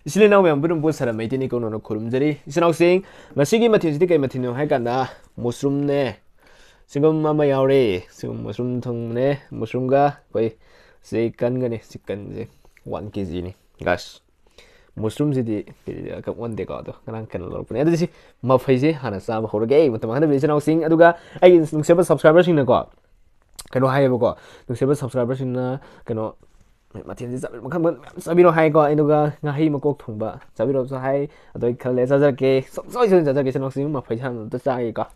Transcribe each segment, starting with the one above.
이슬 나오면 부름 본 사람 메이드니 거노노 고름들이 이슬나우싱 마시기 마티지 게 마티노 할간다 무스룸네 지금 아마 야오레 지금 무스룸 통네 무스룸가 거의 chicken gani chicken je 1 kg ni guys mushroom sidi ka one de ka do nang kan lo pune adu si ma phai je hana sa ba horoge mutam hana bi channel sing aduga ai nungseba subscriber sing na ko kano hai ba ko nungseba subscriber sing na kano mathian ji makam sabiro hai ko aduga nga hai makok thungba sabiro so hai adoi khale sa ja ke soi soi ja ja ke channel sing ma phai chan ta cha ka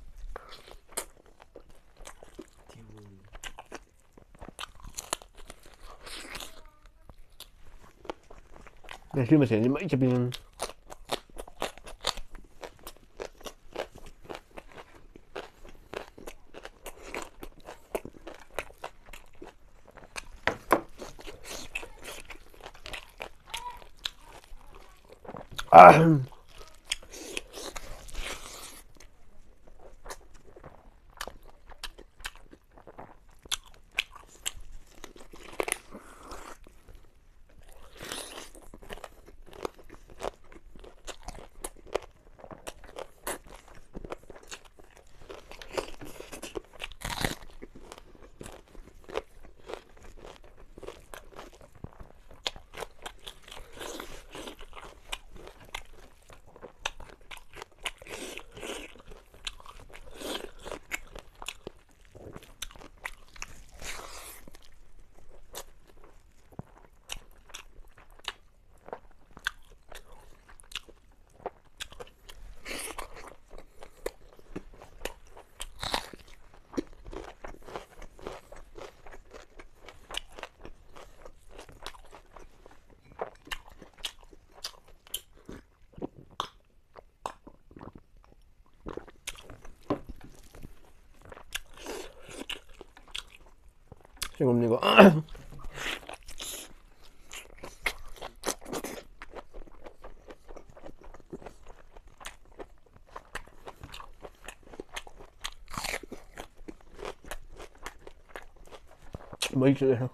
ne shi ma se ni mai che bin 지금 이거 뭐 있어요?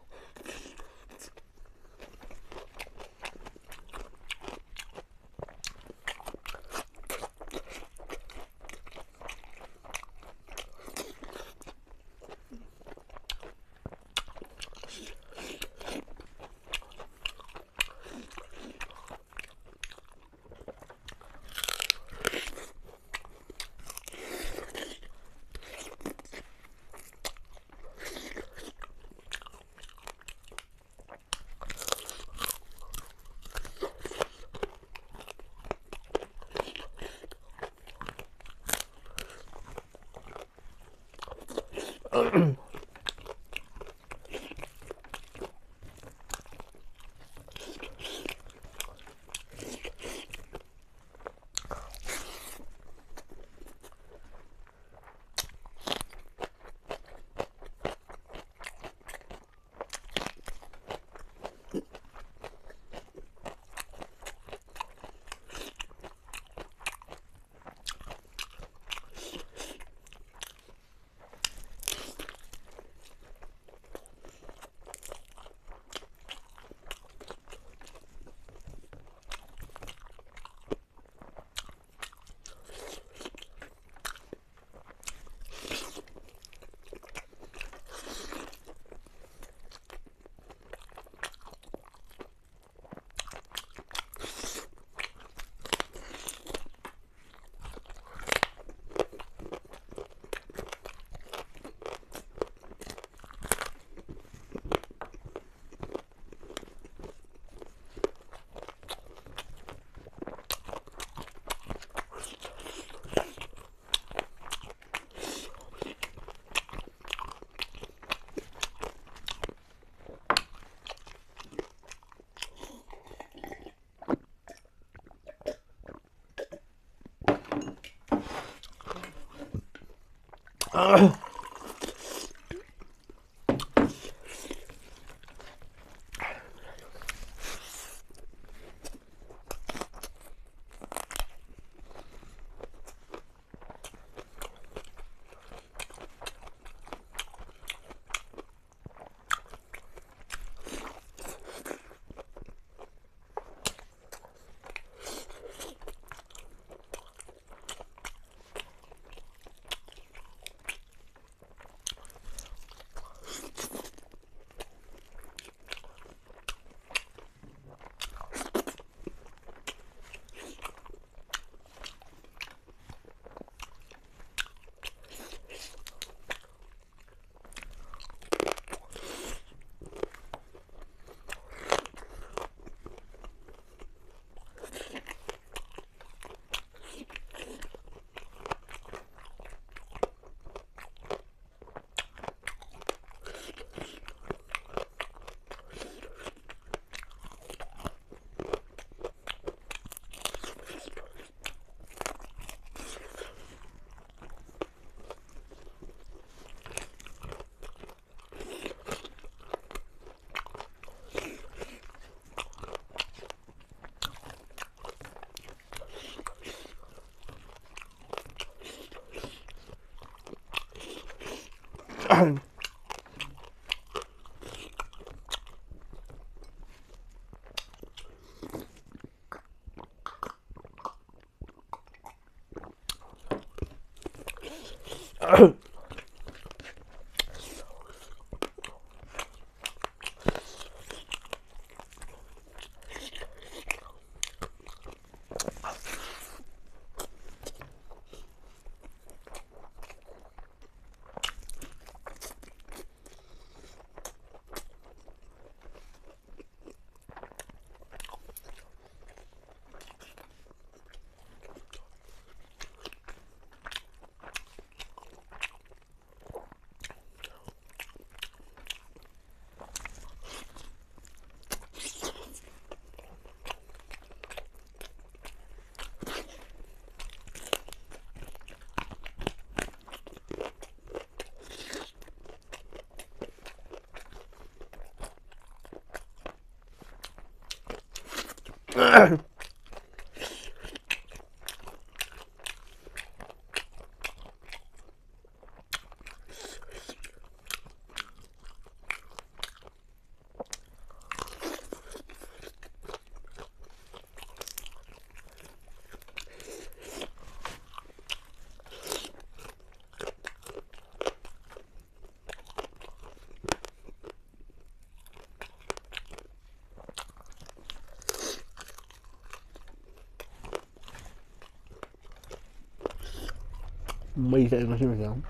Mây sẽ có chuyện gì không?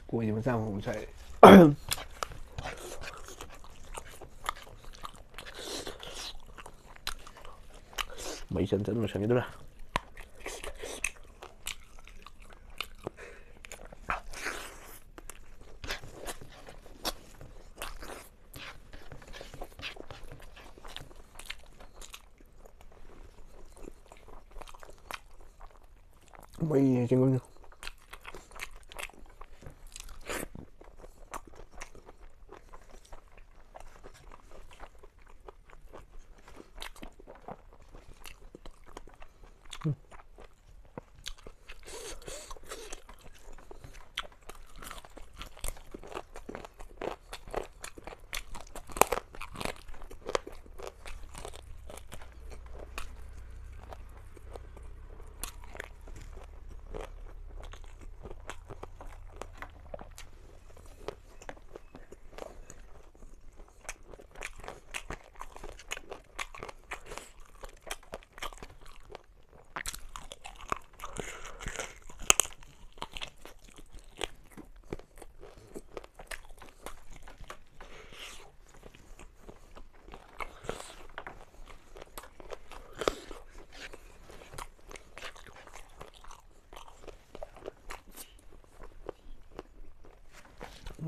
Của gì mà sao không chạy? Mây chân chân mà chẳng biết đâu. Mây trên con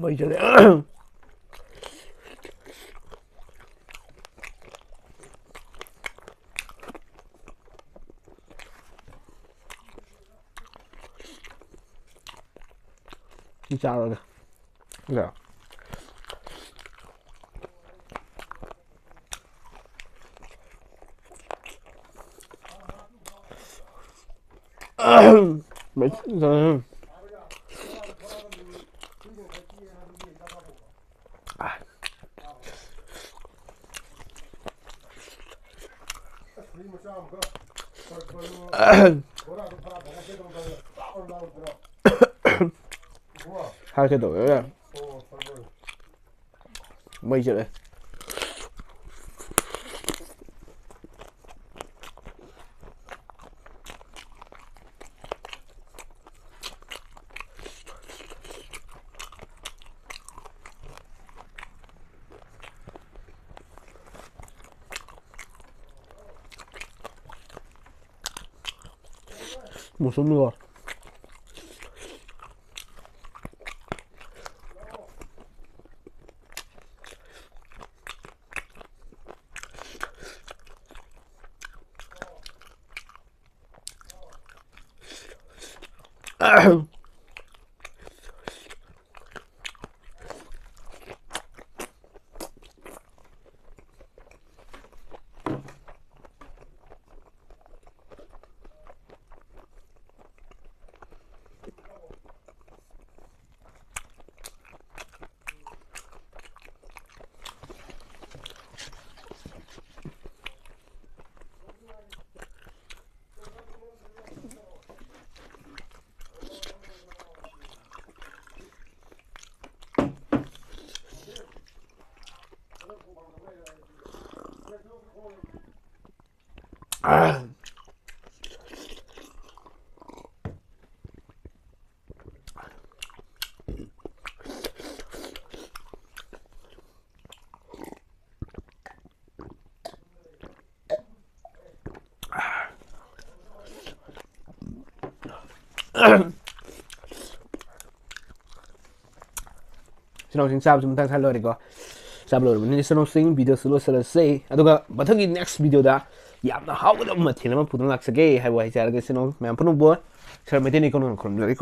mây chân đấy. Đi chào rồi kìa. Dạ. Mấy giờ hai cái tuổi rồi. Mây chưa đấy. Một số ngọt. ꯁꯤꯅꯥꯎꯁꯤꯡ ꯆꯥꯕꯁꯨ ꯃꯊꯪ ꯊꯜꯂꯣꯏꯔꯦꯀꯣ ꯆꯥꯕ ꯂꯣꯏꯔꯕꯅꯤꯅ ꯁꯤꯅꯥꯎꯁꯤꯡ ꯚꯤꯗꯤꯑꯣꯁꯨ ꯂꯣꯏꯁꯤꯜꯂꯁꯦ ꯑꯗꯨꯒ ꯃꯊꯪꯒꯤ next ꯚꯤꯗꯤꯑꯣꯗ ꯌꯥꯝꯅ ꯍꯥꯎꯒꯗꯕ ꯃꯊꯦꯜ ꯑꯃ ꯄꯨꯗꯨꯅ ꯂꯥꯛꯆꯒꯦ ꯍꯥꯏꯕ ꯍꯥꯏꯖꯔꯒ ꯁꯤꯅꯥꯎ ꯃꯌꯥꯝ ꯄꯨꯝꯅꯃꯛ ꯁꯔ ꯃꯩꯇꯩ ꯅꯤꯡꯊꯧꯅ ꯈꯨꯔꯨꯝꯖꯔꯤ